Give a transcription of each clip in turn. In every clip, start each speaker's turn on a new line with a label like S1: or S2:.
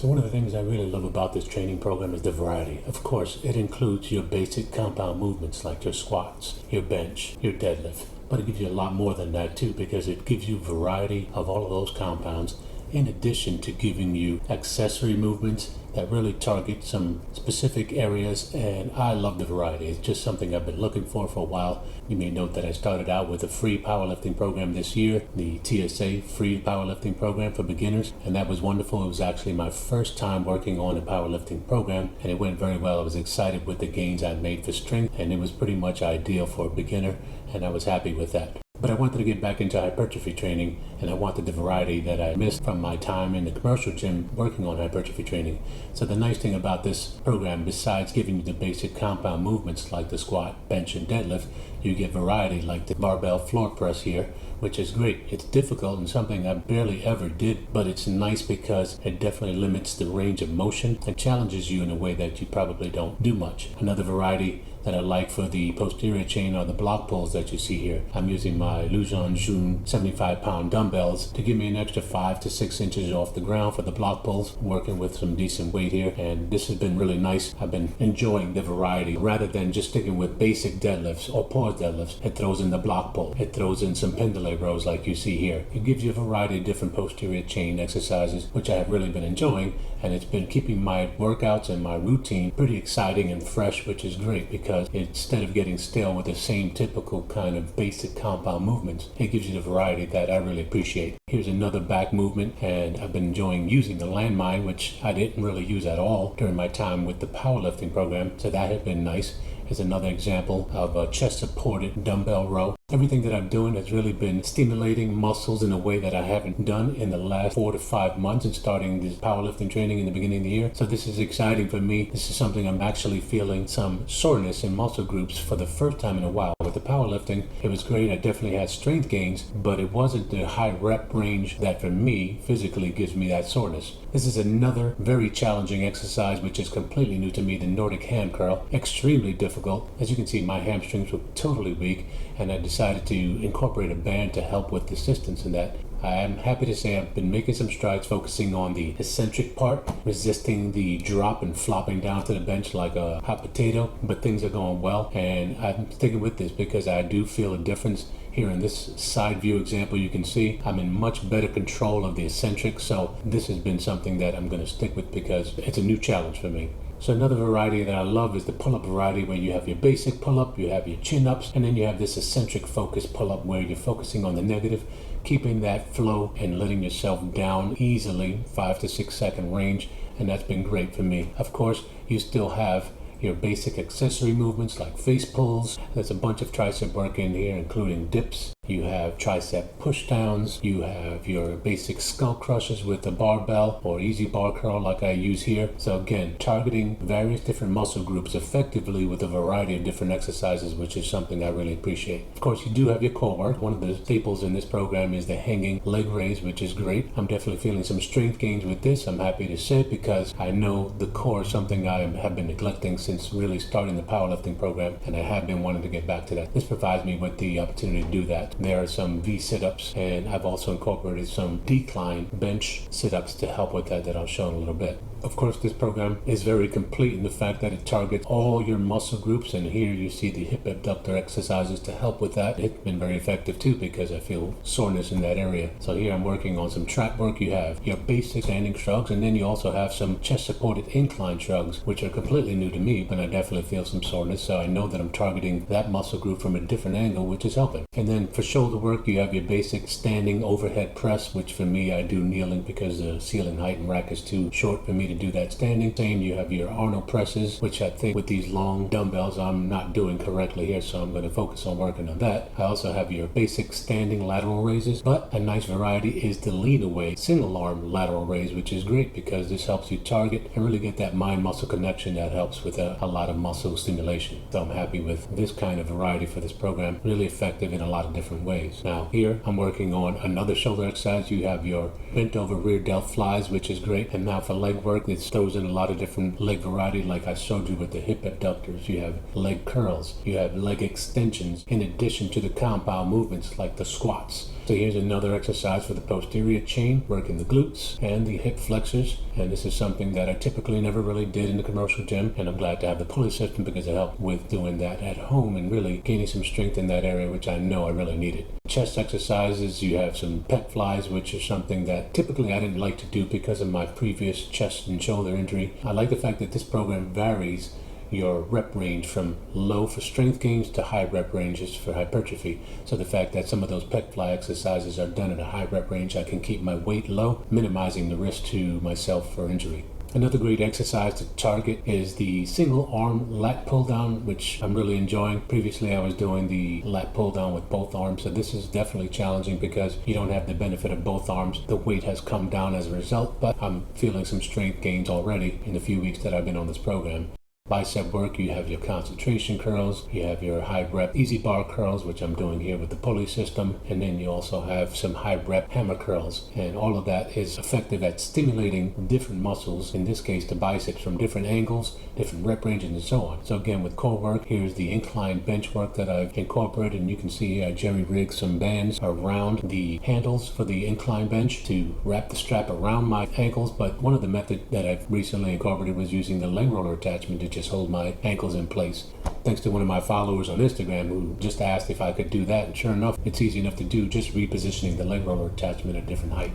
S1: So one of the things I really love about this training program is the variety. Of course, it includes your basic compound movements like your squats, your bench, your deadlift. But it gives you a lot more than that too, because it gives you variety of all of those compounds, in addition to giving you accessory movements that really target some specific areas. And I love the variety. It's just something I've been looking for a while. You may note that I started out with a free powerlifting program this year, the TSA free powerlifting program for beginners, and that was wonderful. It was actually my first time working on a powerlifting program, and it went very well. I was excited with the gains I made for strength, and it was pretty much ideal for a beginner, and I was happy with that. But I wanted to get back into hypertrophy training, and I wanted the variety that I missed from my time in the commercial gym working on hypertrophy training. So the nice thing about this program, besides giving you the basic compound movements like the squat, bench, and deadlift, you get variety like the barbell floor press here, which is great. It's difficult and something I barely ever did, but it's nice because it definitely limits the range of motion and challenges you in a way that you probably don't do much. Another variety that I like for the posterior chain are the block pulls that you see here. I'm using my Lujan Jun 75-pound dumbbells to give me an extra 5 to 6 inches off the ground for the block pulls, working with some decent weight here, and this has been really nice. I've been enjoying the variety rather than just sticking with basic deadlifts or pause deadlifts. It throws in the block pull, it throws in some pendulum rows like you see here. It gives you a variety of different posterior chain exercises, which I have really been enjoying, and it's been keeping my workouts and my routine pretty exciting and fresh, which is great because instead of getting stale with the same typical kind of basic compound movements, it gives you the variety that I really appreciate. Here's another back movement, and I've been enjoying using the landmine, which I didn't really use at all during my time with the powerlifting program, so that has been nice. Is another example of a chest supported dumbbell row. Everything that I'm doing has really been stimulating muscles in a way that I haven't done in the last 4 to 5 months and starting this powerlifting training in the beginning of the year. So this is exciting for me. This is something I'm actually feeling some soreness in muscle groups for the first time in a while. With the powerlifting, it was great. I definitely had strength gains, but it wasn't the high rep range that for me physically gives me that soreness. This is another very challenging exercise, which is completely new to me, the Nordic ham curl. Extremely difficult. As you can see, my hamstrings were totally weak, and I decided to incorporate a band to help with the assistance in that. I am happy to say I've been making some strides focusing on the eccentric part, resisting the drop and flopping down to the bench like a hot potato, but things are going well, and I'm sticking with this because I do feel a difference. Here in this side view example, you can see I'm in much better control of the eccentric, so this has been something that I'm going to stick with because it's a new challenge for me. So another variety that I love is the pull-up variety, where you have your basic pull-up, you have your chin-ups, and then you have this eccentric focus pull-up where you're focusing on the negative, keeping that flow and letting yourself down easily, 5 to 6 second range, and that's been great for me. Of course, you still have your basic accessory movements like face pulls. There's a bunch of tricep work in here, including dips. You have tricep push downs. You have your basic skull crushes with the barbell or easy bar curl like I use here. So again, targeting various different muscle groups effectively with a variety of different exercises, which is something I really appreciate. Of course, you do have your core work. One of the staples in this program is the hanging leg raise, which is great. I'm definitely feeling some strength gains with this, I'm happy to say, because I know the core is something I have been neglecting since really starting the powerlifting program, and I have been wanting to get back to that. This provides me with the opportunity to do that. There are some V sit-ups, and I've also incorporated some decline bench sit-ups to help with that I'll show in a little bit. Of course, this program is very complete in the fact that it targets all your muscle groups, and here you see the hip abductor exercises to help with that. It's been very effective too because I feel soreness in that area. So here I'm working on some trap work. You have your basic standing shrugs, and then you also have some chest supported incline shrugs, which are completely new to me, but I definitely feel some soreness, so I know that I'm targeting that muscle group from a different angle, which is helping. And then for shoulder work, you have your basic standing overhead press, which for me I do kneeling because the ceiling height and rack is too short for me to do that standing. Same, you have your Arnold presses, which I think with these long dumbbells I'm not doing correctly here, so I'm going to focus on working on that. I also have your basic standing lateral raises, but a nice variety is the lean away single arm lateral raise, which is great because this helps you target and really get that mind muscle connection that helps with a lot of muscle stimulation. So I'm happy with this kind of variety for this program, really effective in a lot of different ways. Now here I'm working on another shoulder exercise. You have your bent over rear delt flies, which is great, and now for leg work, it throws in a lot of different leg variety like I showed you with the hip abductors. You have leg curls, you have leg extensions, in addition to the compound movements like the squats. So here's another exercise for the posterior chain, working the glutes and the hip flexors. And this is something that I typically never really did in the commercial gym, and I'm glad to have the pulley system because it helped with doing that at home and really gaining some strength in that area, which I know I really needed. Chest exercises, you have some pec flies, which is something that typically I didn't like to do because of my previous chest and shoulder injury. I like the fact that this program varies your rep range from low for strength gains to high rep ranges for hypertrophy. So the fact that some of those pec fly exercises are done at a high rep range, I can keep my weight low, minimizing the risk to myself for injury. Another great exercise to target is the single arm lat pull down, which I'm really enjoying. Previously I was doing the lat pull down with both arms, so this is definitely challenging because you don't have the benefit of both arms. The weight has come down as a result, but I'm feeling some strength gains already in the few weeks that I've been on this program. Bicep work, you have your concentration curls, you have your high rep easy bar curls, which I'm doing here with the pulley system, and then you also have some high rep hammer curls, and all of that is effective at stimulating different muscles, in this case the biceps, from different angles, different rep ranges, and so on. So again, with core work, here's the incline bench work that I've incorporated, and you can see I jerry rigged some bands around the handles for the incline bench to wrap the strap around my ankles. But one of the methods that I've recently incorporated was using the leg roller attachment to just hold my ankles in place. Thanks to one of my followers on Instagram who just asked if I could do that, and sure enough, it's easy enough to do, just repositioning the leg roller attachment at a different height.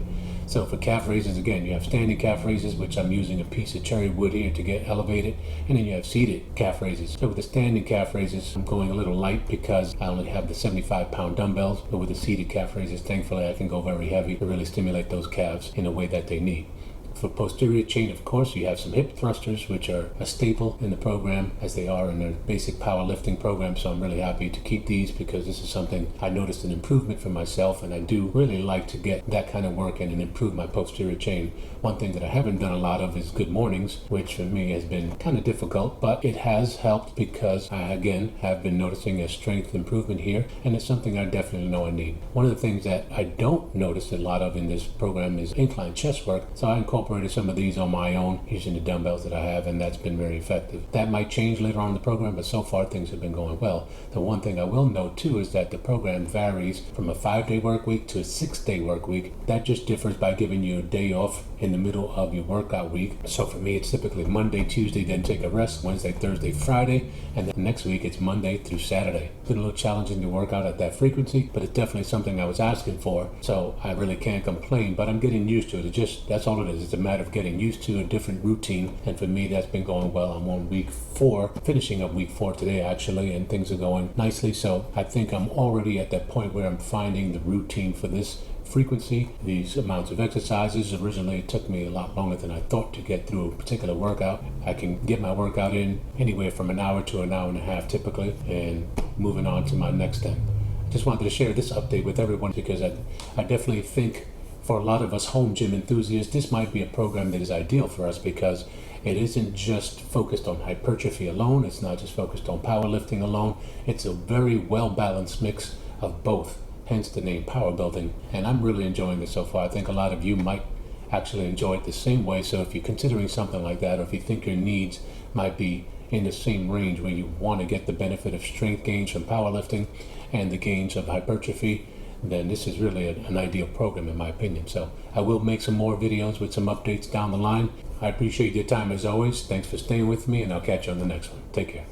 S1: So for calf raises, again, you have standing calf raises, which I'm using a piece of cherry wood here to get elevated, and then you have seated calf raises. So with the standing calf raises, I'm going a little light because I only have the 75-pound dumbbells, but with the seated calf raises, thankfully I can go very heavy to really stimulate those calves in a way that they need. For posterior chain, of course, you have some hip thrusters, which are a staple in the program, as they are in the basic powerlifting program. So I'm really happy to keep these because this is something I noticed an improvement for myself, and I do really like to get that kind of work in and improve my posterior chain. One thing that I haven't done a lot of is good mornings, which for me has been kind of difficult, but it has helped because I, again, have been noticing a strength improvement here, and it's something I definitely know I need. One of the things that I don't notice a lot of in this program is incline chest work, so I incorporated some of these on my own using the dumbbells that I have, and that's been very effective. That might change later on in the program, but so far things have been going well. The one thing I will note too is that the program varies from a 5-day work week to a 6-day work week. That just differs by giving you a day off in the middle of your workout week. So for me, it's typically Monday, Tuesday, then take a rest, Wednesday, Thursday, Friday, and then next week it's Monday through Saturday. It's been a little challenging to work out at that frequency, but it's definitely something I was asking for, so I really can't complain, but I'm getting used to it. That's all it is. It's a matter of getting used to a different routine, and for me, that's been going well. I'm on week 4, finishing up week 4 today, actually, and things are going nicely, so I think I'm already at that point where I'm finding the routine for this frequency, these amounts of exercises. Originally, it took me a lot longer than I thought to get through a particular workout. I can get my workout in anywhere from an hour to an hour and a half typically, and moving on to my next thing. I just wanted to share this update with everyone because I definitely think for a lot of us home gym enthusiasts, this might be a program that is ideal for us because it isn't just focused on hypertrophy alone. It's not just focused on powerlifting alone. It's a very well-balanced mix of both, hence the name power building, and I'm really enjoying it so far. I think a lot of you might actually enjoy it the same way, so if you're considering something like that, or if you think your needs might be in the same range where you want to get the benefit of strength gains from powerlifting and the gains of hypertrophy, then this is really an ideal program in my opinion. So I will make some more videos with some updates down the line. I appreciate your time as always. Thanks for staying with me, and I'll catch you on the next one. Take care.